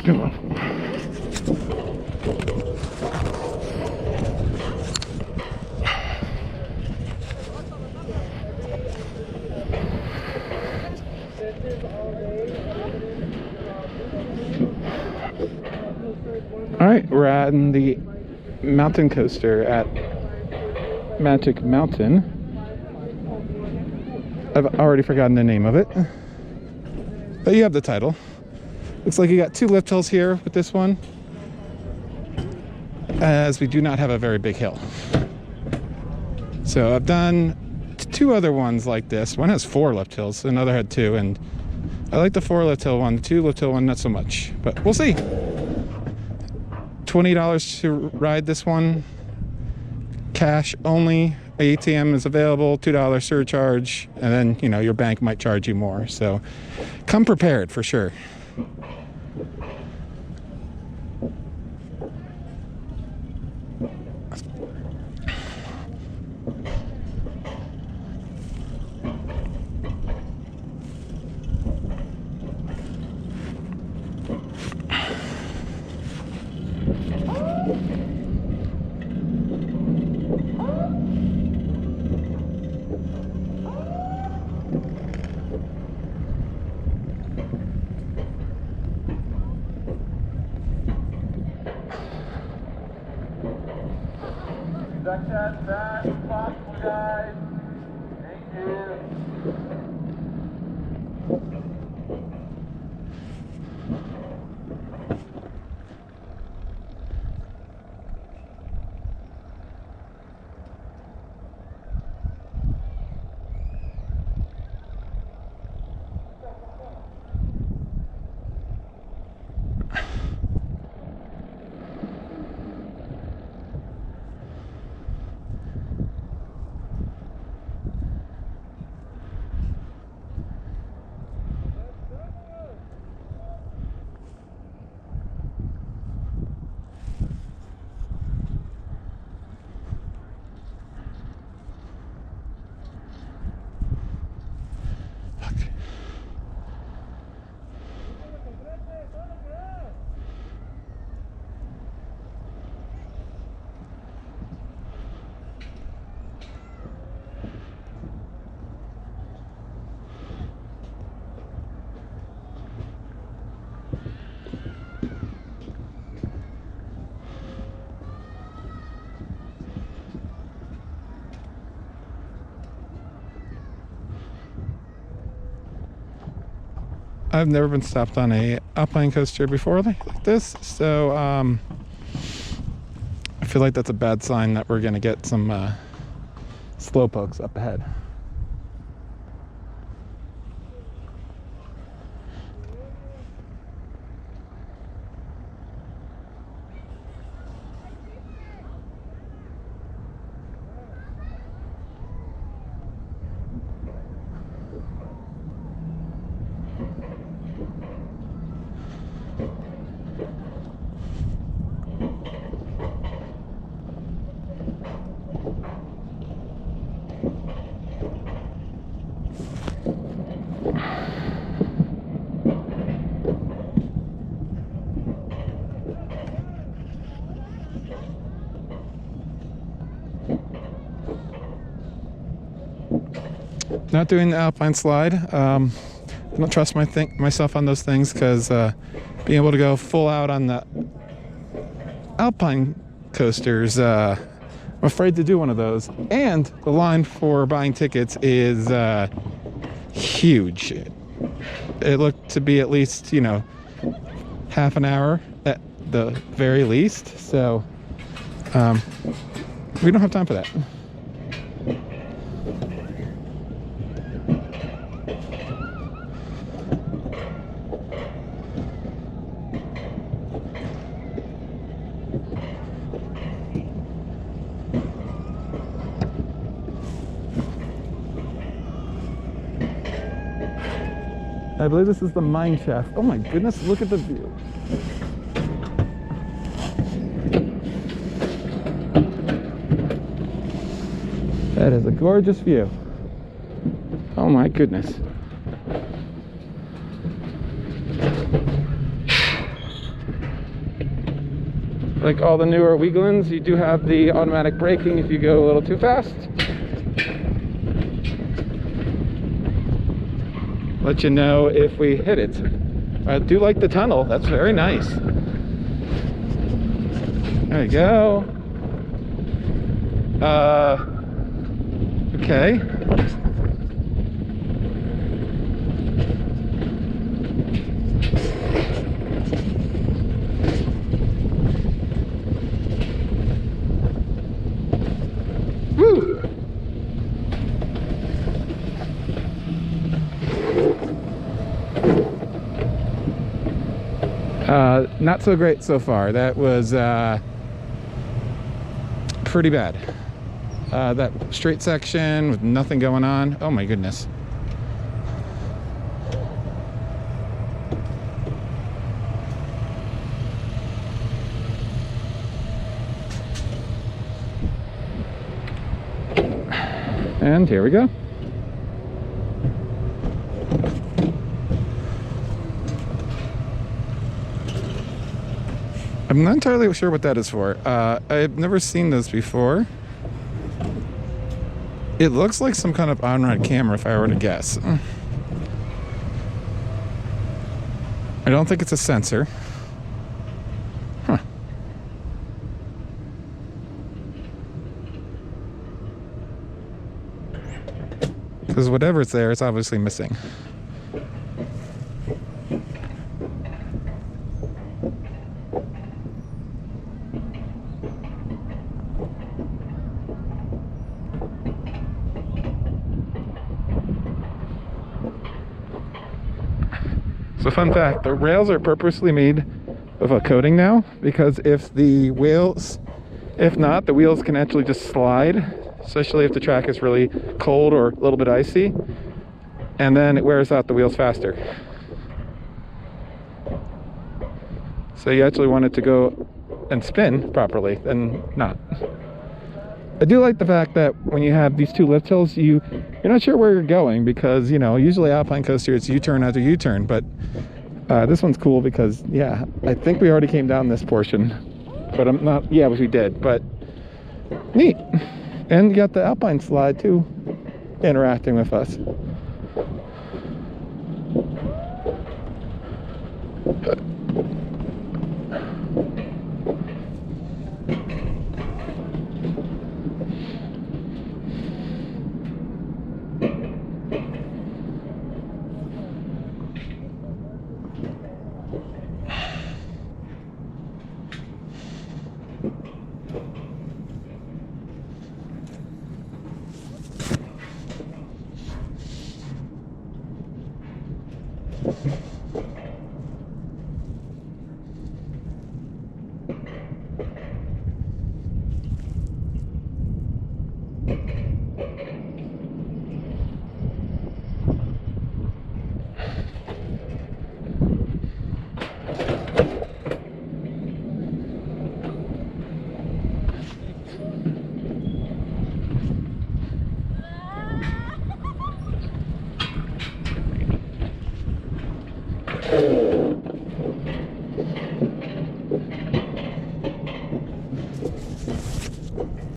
Come on. All right, we're at the mountain coaster at Magic Mountain. I've already forgotten the name of it, but you have the title. Looks like you got 2 lift hills here with this one, as we do not have a very big hill. So I've done 2 other ones like this. One has 4 lift hills, another had 2, and I like the 4 lift hill one. The 2 lift hill one, not so much, but we'll see. $20 to ride this one, cash only. ATM is available, $2 surcharge, and then, you know, your bank might charge you more. So come prepared for sure. As fast as possible, guys. Thank you. I've never been stopped on a Alpine coaster before like this, so I feel like that's a bad sign that we're gonna get some slow pokes up ahead. Not doing the Alpine Slide. I don't trust myself on those things, because being able to go full out on the Alpine coasters, I'm afraid to do one of those. And the line for buying tickets is huge. It looked to be at least, you know, half an hour at the very least. So we don't have time for that. I believe this is the Mineshaft. Oh my goodness, look at the view. That is a gorgeous view. Oh my goodness. Like all the newer Wiegands, you do have the automatic braking if you go a little too fast. Let you know if we hit it. I do like the tunnel. That's very nice. There you go. Okay. Woo! Not so great so far. That was pretty bad. That straight section with nothing going on. Oh my goodness. And here we go. I'm not entirely sure what that is for. I've never seen this before. It looks like some kind of on-ride camera if I were to guess. I don't think it's a sensor. Huh. Because whatever's there, it's obviously missing. So fun fact, the rails are purposely made of a coating now, because if the wheels, if not, the wheels can actually just slide, especially if the track is really cold or a little bit icy, and then it wears out the wheels faster. So you actually want it to go and spin properly, and not. I do like the fact that when you have these two lift hills, you're not sure where you're going, because, you know, usually Alpine Coaster, it's U-turn after U-turn, but this one's cool because, yeah, I think we already came down this portion, but I'm not, yeah, we did, but neat. And you got the Alpine Slide too, interacting with us.